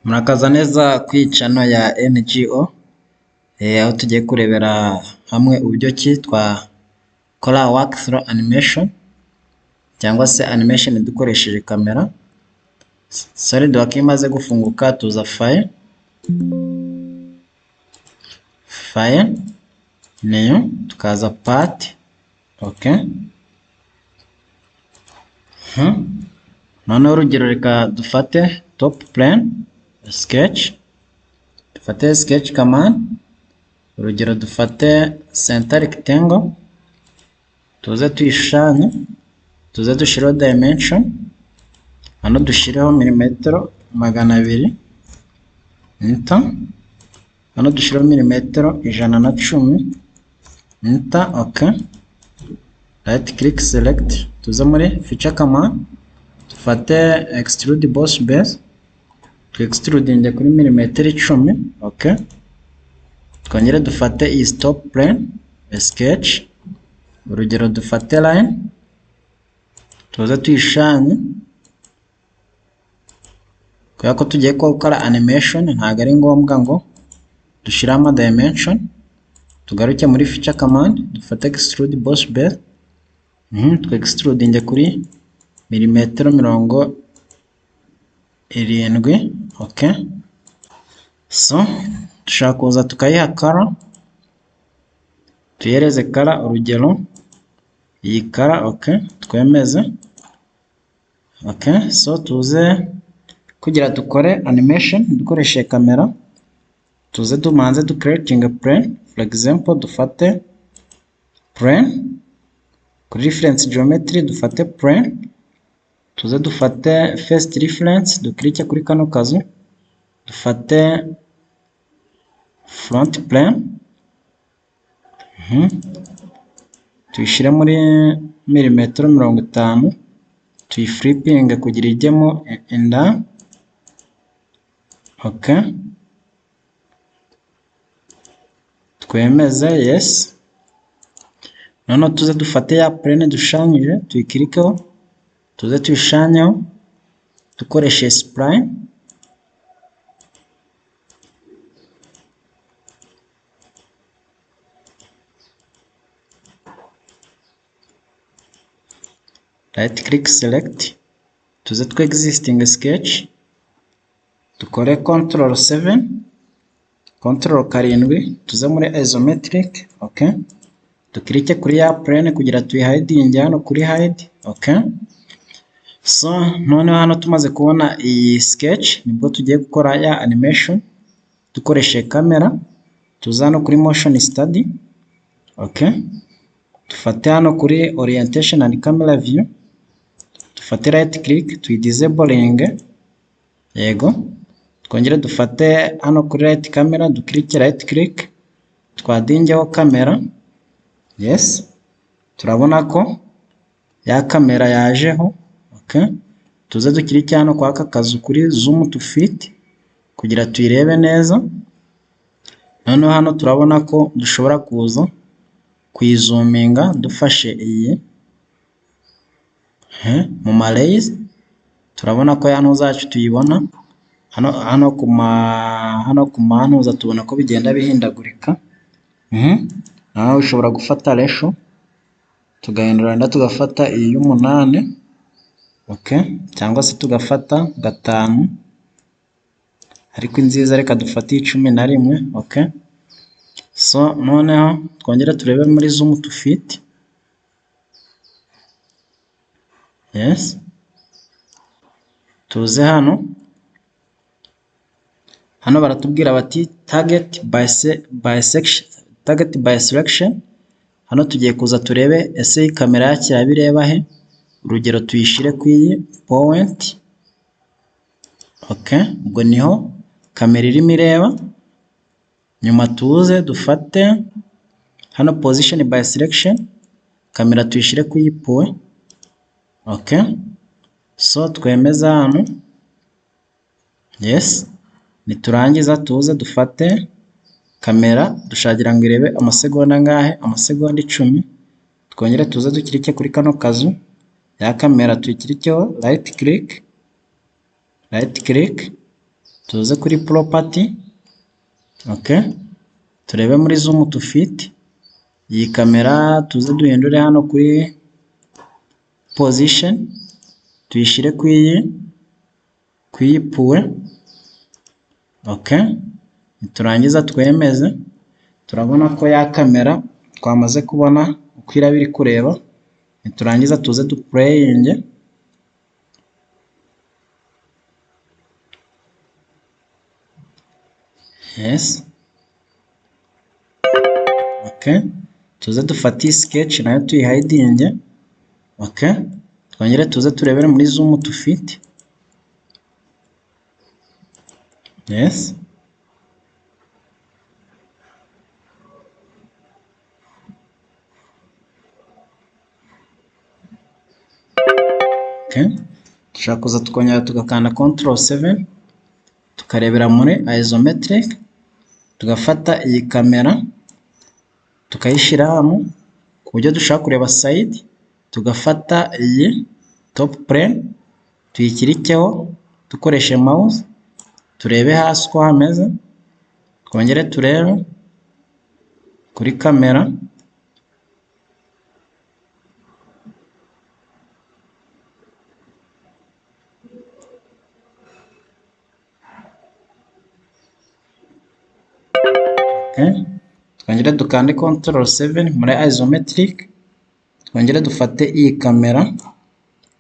Murakaza neza ku channel ya NGO, aho tugiye kurebera hamwe uburyo ki twakora workflow animation cyangwa se animation dukoresheje kamera. SolidWorks imaze gufunguka tuza file new, tukaza part, okay. Noneho urugero reka dufate top plane sketch, dufate sketch command, urugero dufate center rectangle, tuze tuyishushanye, tuze dushireho dimension, hano dushireho milimetero 200 enter, hano dushireho milimetero 110 enter, okay. Right click select, tuze muri feature command, dufate extrude boss base, extruding kuri milimetero 10, okay. Twongere dufate iyi stop plane sketch, urugero dufate line, tuze tuyishanye, kubera ko tugiye gukora animation ntabwo ari ngombwa ngo dushiramo dimension. Tugaruke muri feature command, dufate extrude boss base, extruding kuri milimetero 70, okay. So dushaka kuza tukayiha color, tuyereze color, urugero iyi color, okay, twemeze, okay. So tuze kugira dukore animation dukoresheje kamera, tuze tumanze du creating a plane. For example dufate plane, kuri reference geometry dufate plane, tuze dufate first reference, duklike kuri kano kazu, dufate front plane, tuyishire muri milimetero 50, tuyiflipping kugira ijyemo inda, okay. Twemeze yes. Noneho tuze dufate ya plane dushanyije, tuyikirikeho, tuze tuyishanyeho dukoresheje spline, right click select, tuze twe existing sketch, dukore control 7, control 7, tuze muri isometric, okay. Dukirike kuri ya plane kugira tuyihidinge hano kuri hide, okay. So noneho hano tumaze kubona iyi sketch, nibwo tugiye gukora ya animation dukoresheje kamera. Tuza hano kuri motion study, okay. Dufate hano kuri orientation and camera view, dufate right click, tuyidisabling, yego. Twongere dufate hano kuri right camera, dukirike right click, twadingeho kamera, yes. Turabona ko ya kamera yajeho, okay. Tuze dukirike hano kwa aka kazu kuri zoom to fit kugira tuyirebe neza. Noneho hano turabona ko dushobora kuza kuyizoominga dufashe iyi mu malays. Turabona ko hano zacu tuyibona hano kumanuza tubona ko bigenda bihindagurika. Naho ushobora gufata ratio tugahindura nda tugafata iyi 8, okay, cyangwa se tugafata 5, ariko inziza reka dufate 11, okay. So noneho twongera turebe muri zoom to fit, yes. Tuze hano baratubwira bati target by selection. Hano tugiye kuza turebe ese iyi kamera yakira bireba he, urugero tuyishire ku iyi point, okay. Ubwo niho kamera irimo ireba. Nyuma tuze dufate hano position by selection, kamera tuyishire ku iyi point, okay. So twemeza hano, yes. Niturangiza tuze dufate kamera dushagira ngo irebe amasegonda ngahe, amasegonda 10. Twongere tuze dukirike kuri kano kazu ya kamera, tuyikirikeho right click, tuze kuri property, okay, turebe muri zoom to fit, iyi kamera tuze duhindure hano kuri position, tuyishyire kwiyi puwe, okay, turangiza twemeze. Turabona ko ya kamera twamaze kubona uko iraba iri kureba, turangiza tuze dupureyinge. Yes, okay, tuze dufate iyi sketch nayo tuyihayidinge, okay, twongere tuze turebere muri zoom to fit. Yes, okay, dushaka kuza tukongera tugakanda Ctrl+7 tukarebera muri isometric, tugafata iyi kamera tukayishyira hano ku buryo dushaka kureba side, tugafata iyi top plane tuyikirikeho dukoreshe mouse, turebe hasi uko hameze, twongere turebe kuri kamera, okay, twongere dukande Ctrl+7 muri isometric, twongere dufate iyi kamera,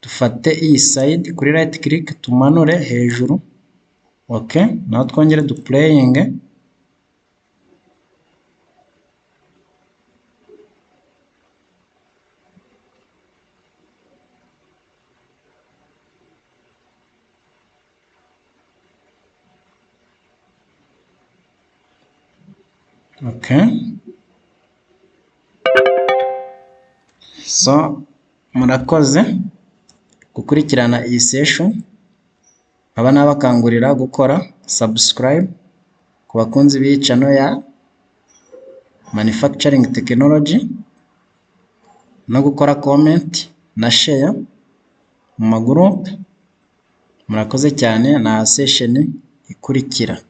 dufate iyi side kuri right click tumanure hejuru, okay, naho twongere dupureyinge. Okay, so murakoze gukurikirana iyi session, nkaba nabakangurira gukora subscribe ku bakunzi b'iyi channel ya Manufacturing Technology, no gukora comment na share mu magroup. Murakoze cyane, na session ikurikira.